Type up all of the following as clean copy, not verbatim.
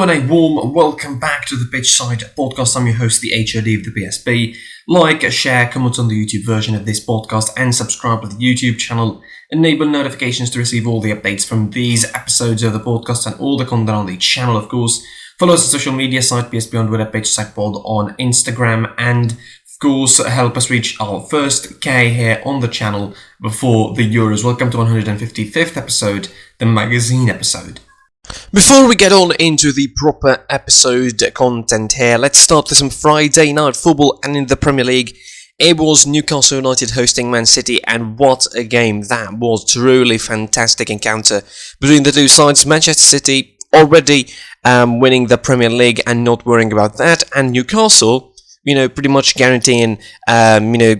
Hello and a warm welcome back to the Pitchside Podcast. I'm your host, the HOD of the PSP. Like, share, comment on the YouTube version of this podcast and subscribe to the YouTube channel. Enable notifications to receive all the updates from these episodes of the podcast and all the content on the channel, of course. Follow us on social media site, PSP on Twitter, Pitchside Pod on Instagram, and of course help us reach our first K here on the channel before the Euros. Welcome to 155th episode, the magazine episode. Before we get on into the proper episode content here, let's start with some Friday night football. And in the Premier League, it was Newcastle United hosting Man City, and what a game that was. Truly fantastic encounter between the two sides. Manchester City already winning the Premier League and not worrying about that, and Newcastle, pretty much guaranteeing the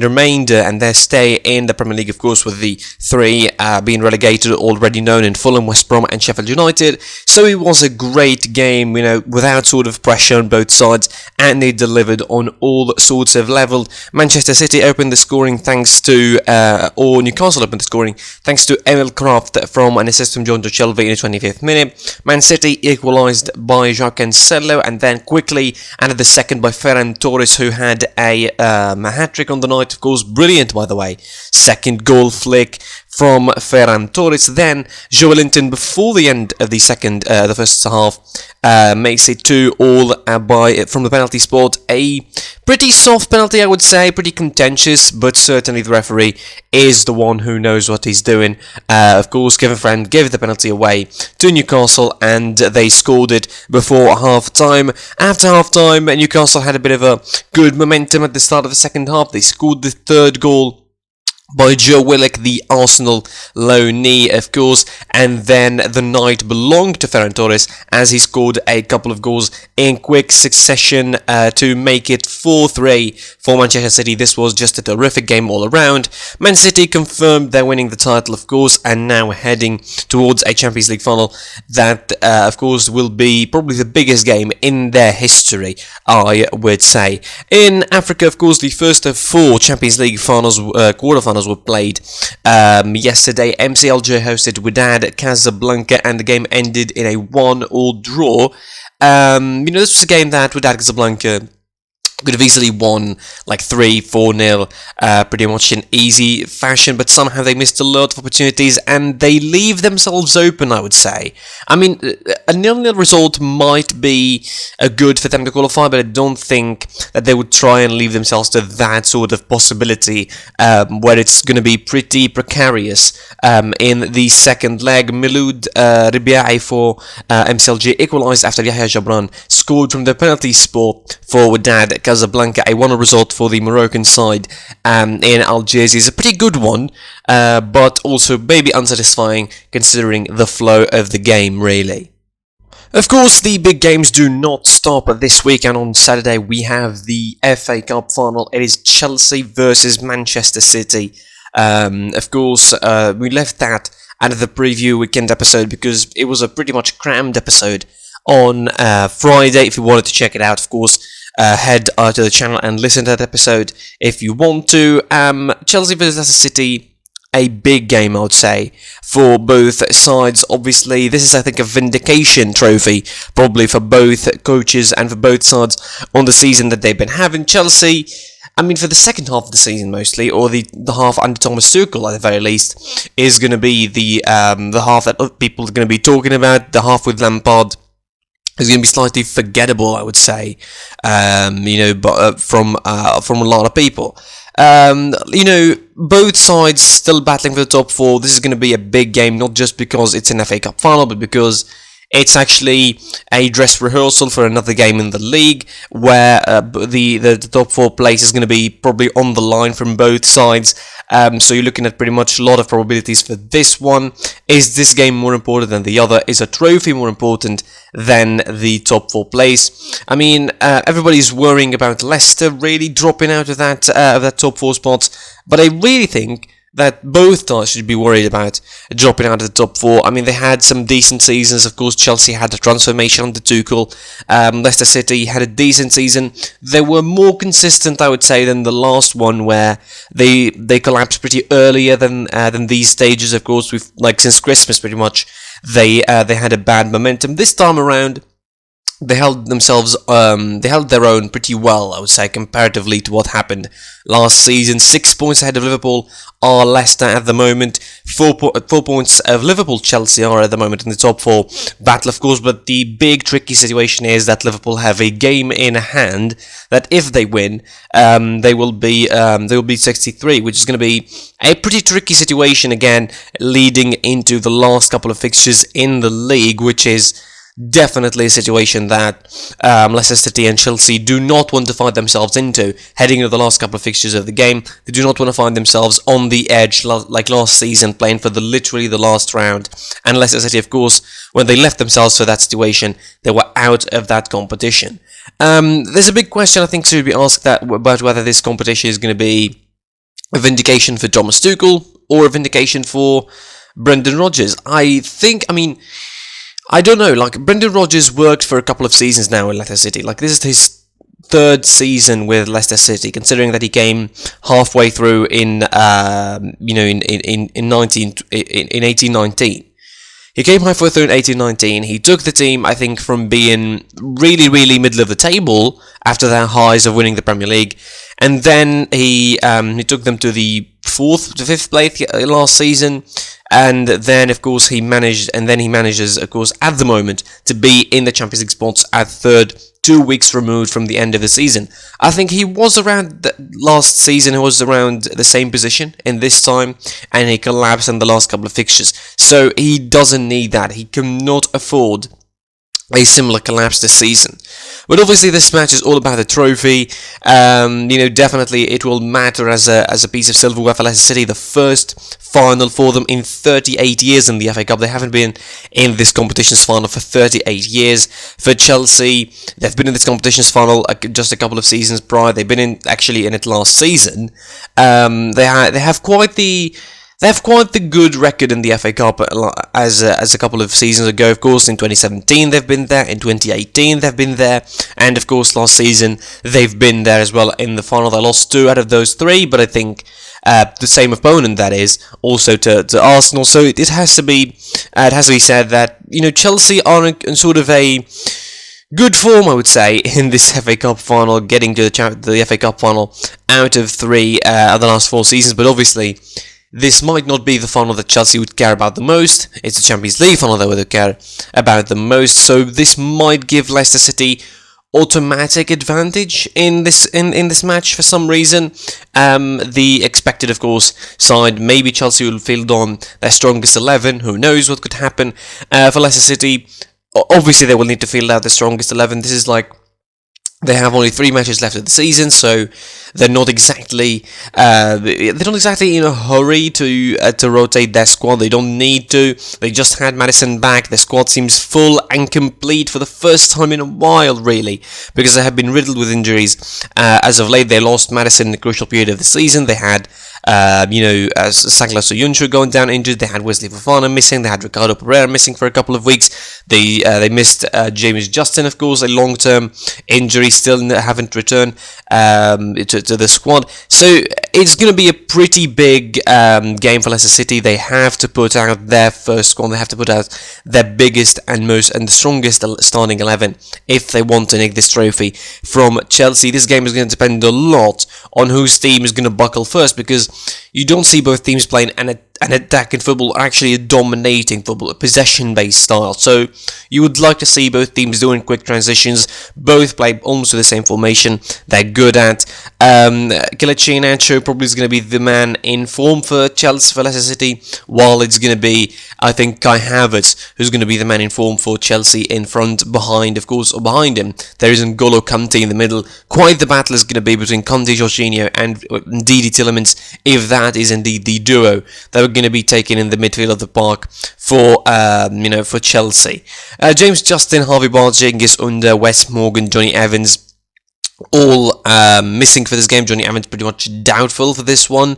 remainder and their stay in the Premier League, of course, with the three being relegated, already known in Fulham, West Brom and Sheffield United. So it was a great game, without sort of pressure on both sides, and they delivered on all sorts of levels. Manchester City opened the scoring Newcastle opened the scoring thanks to Emil Kraft from an assist from John Shelby in the 25th minute. Man City equalised by Jacques Cancelo, and then quickly added the second by Ferran Torres, who had a hat-trick on the night, of course. Brilliant, by the way. Second goal flick from Ferran Torres. Then Joelinton, before the end of the first half, makes it 2-2 from the penalty spot. A pretty soft penalty, I would say, pretty contentious, but certainly the referee is the one who knows what he's doing. Of course, Kevin Friend gave the penalty away to Newcastle, and they scored it before half-time. After half-time, Newcastle had a bit of a good momentum at the start of the second half. They scored the third goal by Joe Willock, the Arsenal loanee, of course, and then the night belonged to Ferran Torres as he scored a couple of goals in quick succession to make it 4-3 for Manchester City. This was just a terrific game all around. Man City confirmed they're winning the title, of course, and now heading towards a Champions League final that, of course, will be probably the biggest game in their history, I would say. In Africa, of course, the first of four Champions League finals, quarterfinals, were played yesterday. MC Alger hosted Wydad Casablanca, and the game ended in a 1-1 draw. This was a game that Wydad Casablanca could have easily won like 3-4-0 pretty much in easy fashion, but somehow they missed a lot of opportunities and they leave themselves open, I would say. I mean, a 0-0 result might be good for them to qualify, but I don't think that they would try and leave themselves to that sort of possibility where it's going to be pretty precarious in the second leg. Miloud Ribiai for MCLG equalised after Yahya Jabran scored from the penalty spot for Wydad Casablanca. A 1-0 result for the Moroccan side in Algiers is a pretty good one, but also maybe unsatisfying considering the flow of the game, really. Of course, the big games do not stop this week, and on Saturday we have the FA Cup final. It is Chelsea versus Manchester City. Of course, we left that out of the preview weekend episode because it was a pretty much crammed episode on Friday. If you wanted to check it out, of course, head to the channel and listen to that episode if you want to. Chelsea versus City, a big game, I would say, for both sides. Obviously, this is, I think, a vindication trophy, probably for both coaches and for both sides on the season that they've been having. Chelsea, I mean, for the second half of the season mostly, or the half under Thomas Tuchel at the very least, is going to be the half that people are going to be talking about. The half with Lampard is going to be slightly forgettable, I would say, but from a lot of people. Both sides still battling for the top four. This is going to be a big game, not just because it's an FA Cup final, but because it's actually a dress rehearsal for another game in the league, where the top four place is going to be probably on the line from both sides. So you're looking at pretty much a lot of probabilities for this one. Is this game more important than the other? Is a trophy more important than the top four place? I mean, everybody's worrying about Leicester really dropping out of that top four spot, but I really think that both sides should be worried about dropping out of the top four. I mean, they had some decent seasons. Of course, Chelsea had a transformation under Tuchel. Leicester City had a decent season. They were more consistent, I would say, than the last one, where they collapsed pretty earlier than these stages. Of course, since Christmas, pretty much, they had a bad momentum. This time around, they held their own pretty well, I would say, comparatively to what happened last season. 6 points ahead of Liverpool are Leicester at the moment. 4 points of Liverpool, Chelsea are at the moment in the top 4 battle, of course. But the big tricky situation is that Liverpool have a game in hand that, if they win, they will be 63, which is going to be a pretty tricky situation again, leading into the last couple of fixtures in the league, which is definitely a situation that Leicester City and Chelsea do not want to find themselves into, heading into the last couple of fixtures of the game. They do not want to find themselves on the edge like last season, playing for literally the last round. And Leicester City, of course, when they left themselves for that situation, they were out of that competition. There's a big question, I think, to be asked about whether this competition is going to be a vindication for Thomas Tuchel or a vindication for Brendan Rodgers. I don't know, like, Brendan Rodgers worked for a couple of seasons now in Leicester City. Like, this is his third season with Leicester City, considering that he came halfway through in 1819. He came halfway through in 1819. He took the team, I think, from being really, really middle of the table after their highs of winning the Premier League, and then he took them to the 4th to 5th place last season. And then, of course, he manages, of course, at the moment, to be in the Champions League spots at third, 2 weeks removed from the end of the season. I think he was around last season, he was around the same position in this time, and he collapsed in the last couple of fixtures. So he doesn't need that. He cannot afford a similar collapse this season. But obviously this match is all about the trophy. Definitely it will matter as a piece of silverware for Leicester City. The first final for them in 38 years in the FA Cup. They haven't been in this competition's final for 38 years. For Chelsea, they've been in this competition's final just a couple of seasons prior. They've been in it last season. They have quite the good record in the FA Cup as a couple of seasons ago. Of course, in 2017 they've been there, in 2018 they've been there, and of course last season they've been there as well in the final. They lost 2 out of those 3, but I think the same opponent, that is, also to Arsenal. So it has to be said that Chelsea are in sort of a good form, I would say, in this FA Cup final, getting to the FA Cup final out of 3 of the last 4 seasons. But obviously, this might not be the final that Chelsea would care about the most. It's the Champions League final they would care about the most. So this might give Leicester City automatic advantage in this match for some reason. The expected, of course, side, maybe Chelsea will field on their strongest 11. Who knows what could happen for Leicester City? Obviously, they will need to field out the strongest 11. This is like, they have only 3 matches left of the season, so they're not exactly in a hurry to rotate their squad. They don't need to. They just had Maddison back. Their squad seems full and complete for the first time in a while, really, because they have been riddled with injuries. As of late, they lost Maddison in the crucial period of the season. They had Sakla Soyuncu going down injured. They had Wesley Fofana missing. They had Ricardo Pereira missing for a couple of weeks. They missed James Justin, of course, a long-term injury, still haven't returned to the squad. So it's going to be a pretty big game for Leicester City. They have to put out their first squad. They have to put out their biggest and the strongest starting 11 if they want to nick this trophy from Chelsea. This game is going to depend a lot on whose team is going to buckle first, because you don't see both teams playing an attacking football, or actually a dominating football, a possession-based style. So you would like to see both teams doing quick transitions, both play almost with the same formation they're good at. Kelechi Iheanacho probably is going to be the man in form for Chelsea, for Leicester City, while it's going to be, I think, Kai Havertz who's going to be the man in form for Chelsea in front. Behind, of course, or behind him, there is N'Golo Kante in the middle. Quite the battle is going to be between Kante, Jorginho and Ndidi Tielemans, if that is indeed the duo that we're going to be taking in the midfield of the park for Chelsea. James Justin, Harvey Barnes, Cengiz Under, Wes Morgan, Johnny Evans, all missing for this game. Johnny Evans pretty much doubtful for this one.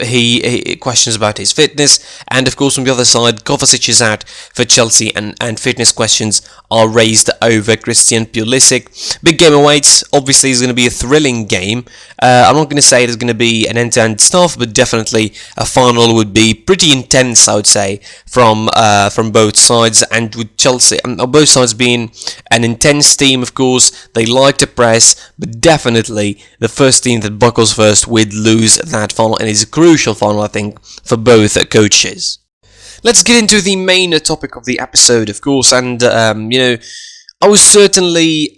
he questions about his fitness, and of course from the other side, Kovacic is out for Chelsea, and fitness questions are raised over Christian Pulisic. Big game awaits. Obviously, it's going to be a thrilling game. I'm not going to say it's going to be an end-to-end stuff, but definitely a final would be pretty intense, I would say, from both sides, and with Chelsea, both sides being an intense team. Of course, they like to press, but definitely the first team that buckles first would lose that final, and it's a crucial final, I think, for both coaches. Let's get into the main topic of the episode, of course, and I was certainly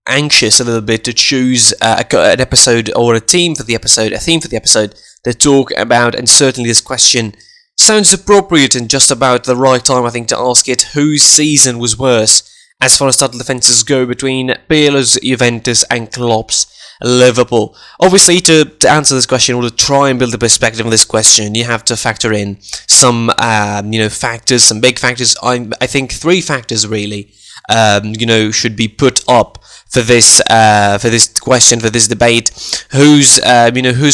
anxious a little bit to choose an episode or a theme for the episode to talk about, and certainly this question sounds appropriate and just about the right time, I think, to ask it: whose season was worse as far as title defences go between Pirlo's Juventus and Klopp's Liverpool? Obviously, to answer this question, or to try and build a perspective on this question, you have to factor in some factors, some big factors. I think three factors really should be put up for this question, for this debate. Whose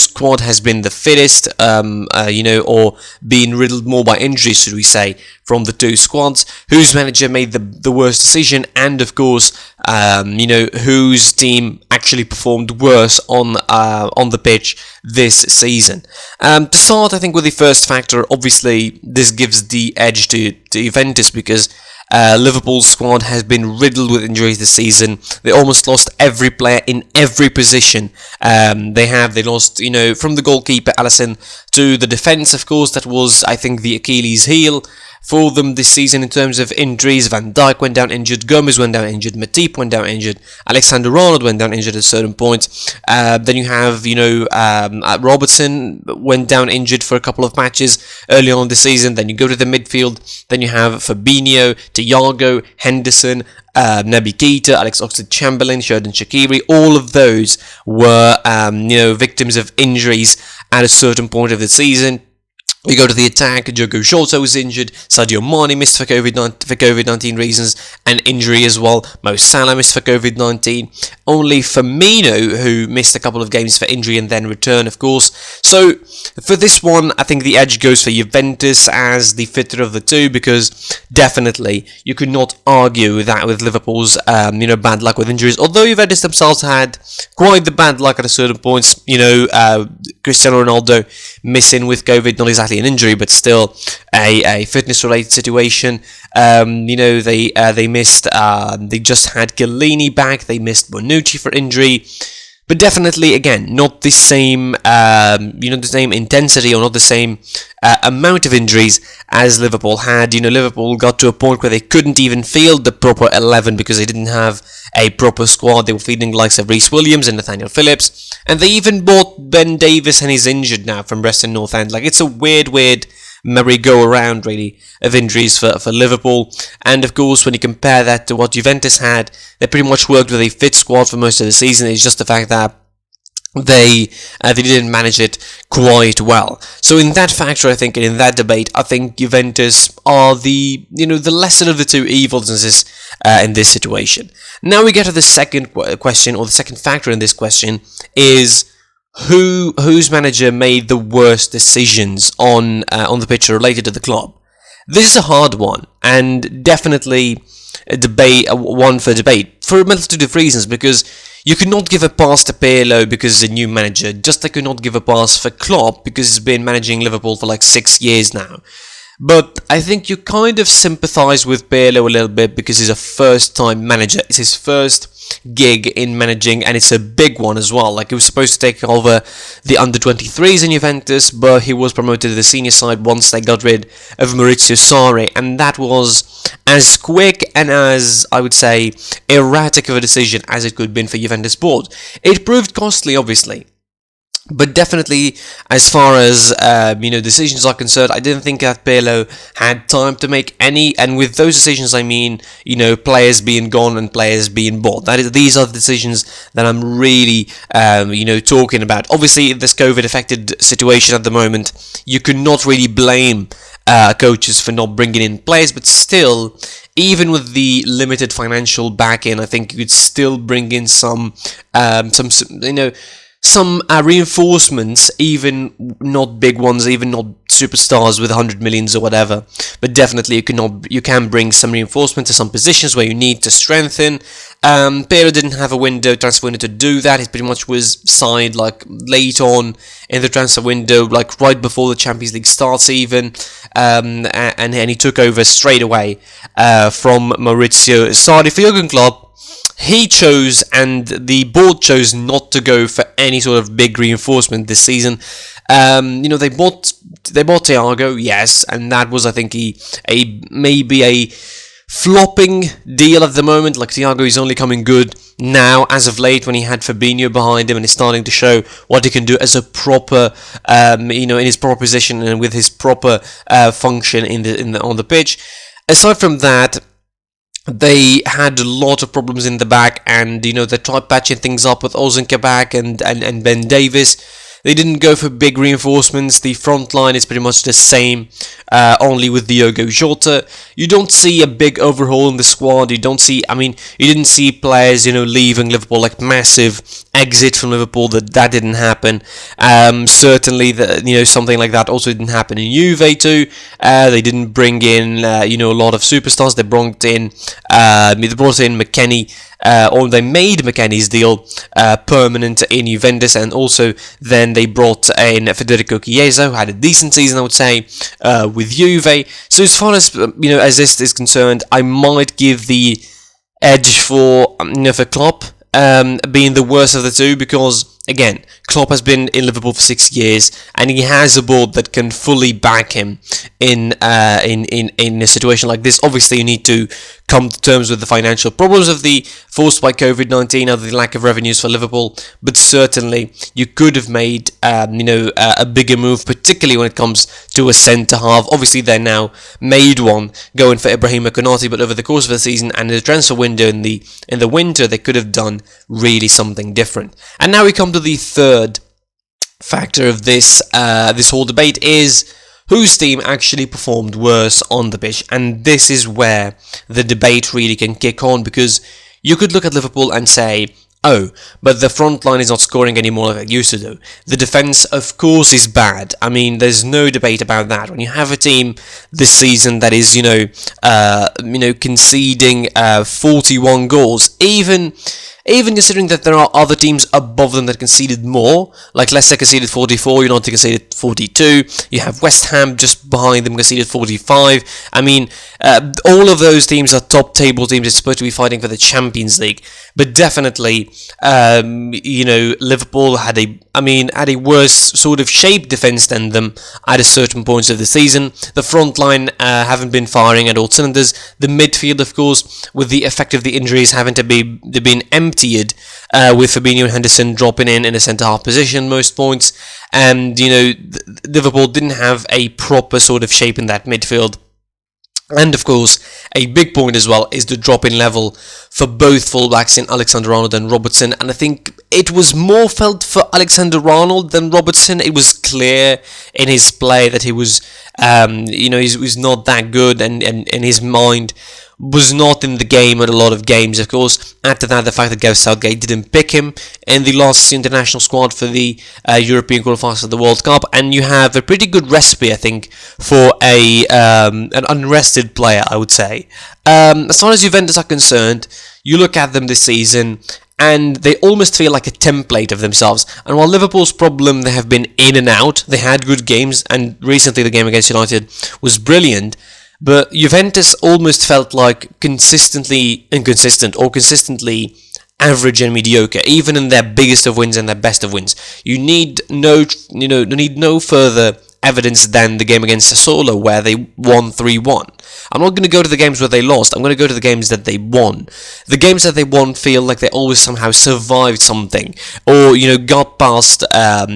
squad has been the fittest, or been riddled more by injuries, should we say, from the two squads? Whose manager made the worst decision? And of course, whose team actually performed worse on the pitch this season? To start, I think with the first factor, obviously this gives the edge to Juventus, because Liverpool's squad has been riddled with injuries this season. They almost lost every player in every position. They lost, from the goalkeeper Alisson to the defence, of course. That was, I think, the Achilles heel for them this season in terms of injuries. Van Dijk went down injured, Gomez went down injured, Matip went down injured, Alexander-Arnold went down injured at a certain point. Then you have, Robertson went down injured for a couple of matches early on this season. Then you go to the midfield, then you have Fabinho, Thiago, Henderson, Naby Keita, Alex Oxlade-Chamberlain, Xherdan Shaqiri. All of those were, victims of injuries at a certain point of the season. We go to the attack. Diogo Jota was injured. Sadio Mane missed for COVID-19 reasons and injury as well. Mo Salah missed for COVID-19. Only Firmino, who missed a couple of games for injury and then returned, of course. So for this one, I think the edge goes for Juventus as the fitter of the two, because definitely you could not argue that with Liverpool's bad luck with injuries. Although Juventus themselves had quite the bad luck at a certain points. Cristiano Ronaldo missing with COVID, not exactly an injury, but still a fitness-related situation. They missed. They just had Chiellini back. They missed Bonucci for injury, but definitely, again, not the same. The same intensity, or not the same amount of injuries as Liverpool had. Liverpool got to a point where they couldn't even field the proper 11 because they didn't have a proper squad. They were fielding the likes of Reece Williams and Nathaniel Phillips, and they even bought Ben Davies, and he's injured now from Preston North End. Like, it's a weird merry-go-around, really, of injuries for Liverpool. And of course, when you compare that to what Juventus had, they pretty much worked with a fit squad for most of the season. It's just the fact that they didn't manage it quite well. So in that factor, I think, and in that debate, I think Juventus are the lesser of the two evils in this situation. Now we get to the second question, or the second factor in this question, is whose manager made the worst decisions on the pitch related to the club. This is a hard one, and definitely one for debate for a multitude of reasons, because you could not give a pass to Pirlo because he's a new manager, just like you could not give a pass for Klopp because he's been managing Liverpool for like 6 years now. But I think you kind of sympathise with Pirlo a little bit because he's a first-time manager. It's his first gig in managing, and it's a big one as well. Like, he was supposed to take over the under-23s in Juventus, but he was promoted to the senior side once they got rid of Maurizio Sarri, and that was as quick and as, I would say, erratic of a decision as it could have been for Juventus board. It proved costly, obviously. But definitely, as far as decisions are concerned, I didn't think that Pirlo had time to make any. And with those decisions, I mean, players being gone and players being bought. These are the decisions that I'm really, talking about. Obviously, in this COVID-affected situation at the moment, you could not really blame coaches for not bringing in players. But still, even with the limited financial backing, I think you could still bring in some some reinforcements, even not big ones, even not superstars with 100 millions or whatever, but definitely you can bring some reinforcement to some positions where you need to strengthen. Pirlo didn't have a transfer window to do that. He pretty much was signed like late on in the transfer window, like right before the Champions League starts even, and he took over straight away from Maurizio Sarri. For Jurgen Klopp, he chose, and the board chose, not to go for any sort of big reinforcement this season. They bought Thiago, yes, and that was, I think, maybe a flopping deal at the moment. Like, Thiago is only coming good now, as of late, when he had Fabinho behind him and is starting to show what he can do as a proper, in his proper position and with his proper function on the pitch. Aside from that, they had a lot of problems in the back, and they tried patching things up with Ozan Kabak and Ben Davies. They didn't go for big reinforcements. The front line is pretty much the same, only with Diogo Jota. You don't see a big overhaul in the squad. You didn't see players, leaving Liverpool, like massive exit from Liverpool. That didn't happen. Certainly, something like that also didn't happen in Juve too. They didn't bring in, a lot of superstars. They brought in McKennie. Or they made McKennie's deal permanent in Juventus, and also then they brought in Federico Chiesa, who had a decent season, I would say, with Juve. So as far as as this is concerned, I might give the edge for Klopp being the worst of the two, because again, Klopp has been in Liverpool for 6 years, and he has a board that can fully back him in a situation like this. Obviously, you need to come to terms with the financial problems forced by COVID-19, or the lack of revenues for Liverpool. But certainly, you could have made a bigger move, particularly when it comes to a centre half. Obviously, they now made one going for Ibrahima Konate, but over the course of the season and the transfer window in the winter, they could have done really something different. And now we come to the third factor of this whole debate, is whose team actually performed worse on the pitch. And this is where the debate really can kick on, because you could look at Liverpool and say, oh, but the front line is not scoring anymore like it used to do. The defence, of course, is bad. I mean, there's no debate about that. When you have a team this season that is, conceding 41 goals, even considering that there are other teams above them that conceded more, like Leicester conceded 44, United conceded 42, you have West Ham just behind them conceded 45. I mean, all of those teams are top table teams. It's supposed to be fighting for the Champions League, but definitely, Liverpool had a worse sort of shaped defence than them at a certain points of the season. The front line haven't been firing at all cylinders. The midfield, of course, with the effect of the injuries, haven't been emptied, with Fabinho and Henderson dropping in a centre-half position most points. And, Liverpool didn't have a proper sort of shape in that midfield. And of course, a big point as well is the drop in level for both fullbacks in Alexander-Arnold and Robertson. And I think it was more felt for Alexander-Arnold than Robertson. It was clear in his play that he was, he was not that good, and his mind was not in the game at a lot of games. Of course, after that, the fact that Gareth Southgate didn't pick him in the last international squad for the European qualifiers for the World Cup, and you have a pretty good recipe, I think, for an unrested player, I would say. As far as Juventus are concerned, you look at them this season, and they almost feel like a template of themselves. And while Liverpool's problem, they have been in and out, they had good games, and recently the game against United was brilliant. But Juventus almost felt like consistently inconsistent, or consistently average and mediocre, even in their biggest of wins and their best of wins. You need no further evidence than the game against Sassuolo, where they won 3-1. I'm not going to go to the games where they lost. I'm going to go to the games that they won. The games that they won feel like they always somehow survived something, or got past a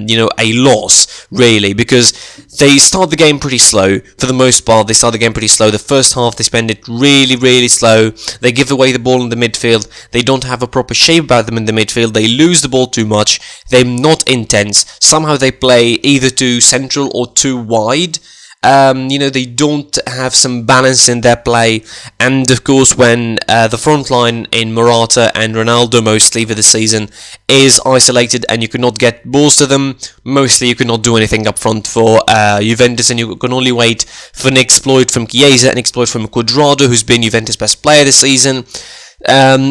loss, really, because they start the game pretty slow. For the most part, they start the game pretty slow. The first half, they spend it really, really slow. They give away the ball in the midfield. They don't have a proper shape about them in the midfield. They lose the ball too much. They're not intense. Somehow they play either too central or too wide. They don't have some balance in their play, and of course when the front line in Morata and Ronaldo mostly for the season is isolated and you cannot get balls to them, mostly you cannot do anything up front for Juventus, and you can only wait for an exploit from Chiesa, an exploit from Cuadrado, who's been Juventus' best player this season.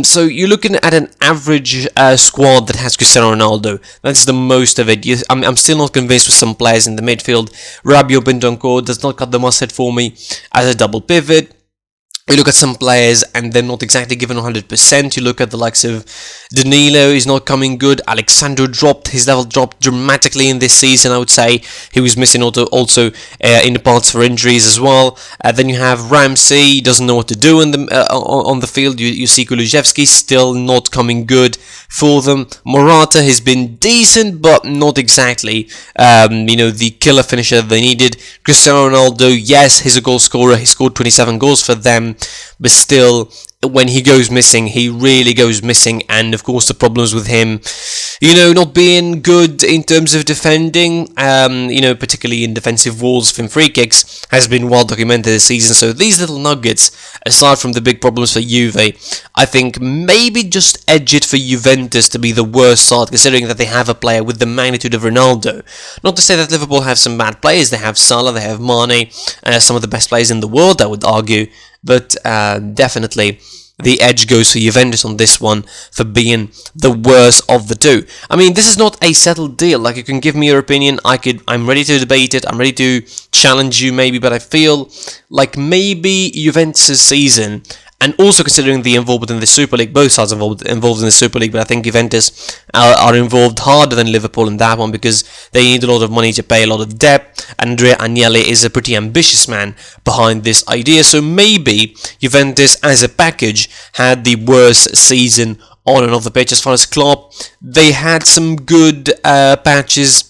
So you're looking at an average squad that has Cristiano Ronaldo. That's the most of it. I'm still not convinced with some players in the midfield. Rabiot Bentancur does not cut the mustard for me as a double pivot. You look at some players and they're not exactly given 100%. You look at the likes of Danilo, he's not coming good. Alexandro his level dropped dramatically in this season, I would say. He was missing also in the parts for injuries as well. Then you have Ramsey, he doesn't know what to do on the field. You see Kulusevski still not coming good for them. Morata has been decent, but not exactly the killer finisher they needed. Cristiano Ronaldo, yes, he's a goal scorer. He scored 27 goals for them. But still, when he goes missing, he really goes missing. And of course, the problems with him, not being good in terms of defending, particularly in defensive walls from free kicks, has been well documented this season. So these little nuggets, aside from the big problems for Juve, I think maybe just edge it for Juventus to be the worst side, considering that they have a player with the magnitude of Ronaldo. Not to say that Liverpool have some bad players. They have Salah, they have Mane, some of the best players in the world, I would argue. But definitely the edge goes for Juventus on this one for being the worst of the two. I mean, this is not a settled deal. Like, you can give me your opinion. I'm ready to debate it. I'm ready to challenge you maybe, but I feel like maybe Juventus' season, and also considering the involvement in the Super League, both sides involved in the Super League, but I think Juventus are involved harder than Liverpool in that one because they need a lot of money to pay a lot of debt. Andrea Agnelli is a pretty ambitious man behind this idea, so maybe Juventus as a package had the worst season on and off the pitch. As far as Klopp, they had some good patches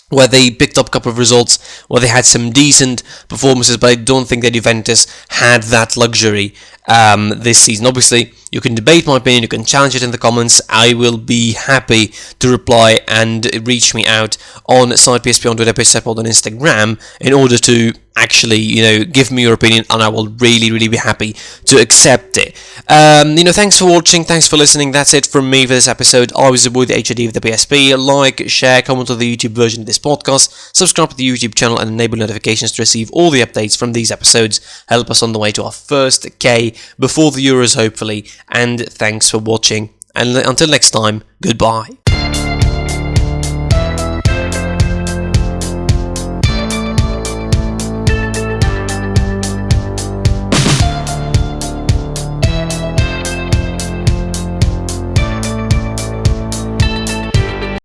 where they picked up a couple of results, where they had some decent performances, but I don't think that Juventus had that luxury this season. Obviously, you can debate my opinion, you can challenge it in the comments. I will be happy to reply and reach me out on Side PSP on Twitter, PSP on Instagram, in order to actually, give me your opinion, and I will really, really be happy to accept it. Thanks for watching, thanks for listening. That's it from me for this episode. I was your boy, the HOD of the PSP. Like, share, comment on the YouTube version of this podcast, subscribe to the YouTube channel, and enable notifications to receive all the updates from these episodes. Help us on the way to our first K before the Euros, hopefully. And thanks for watching. And until next time, goodbye.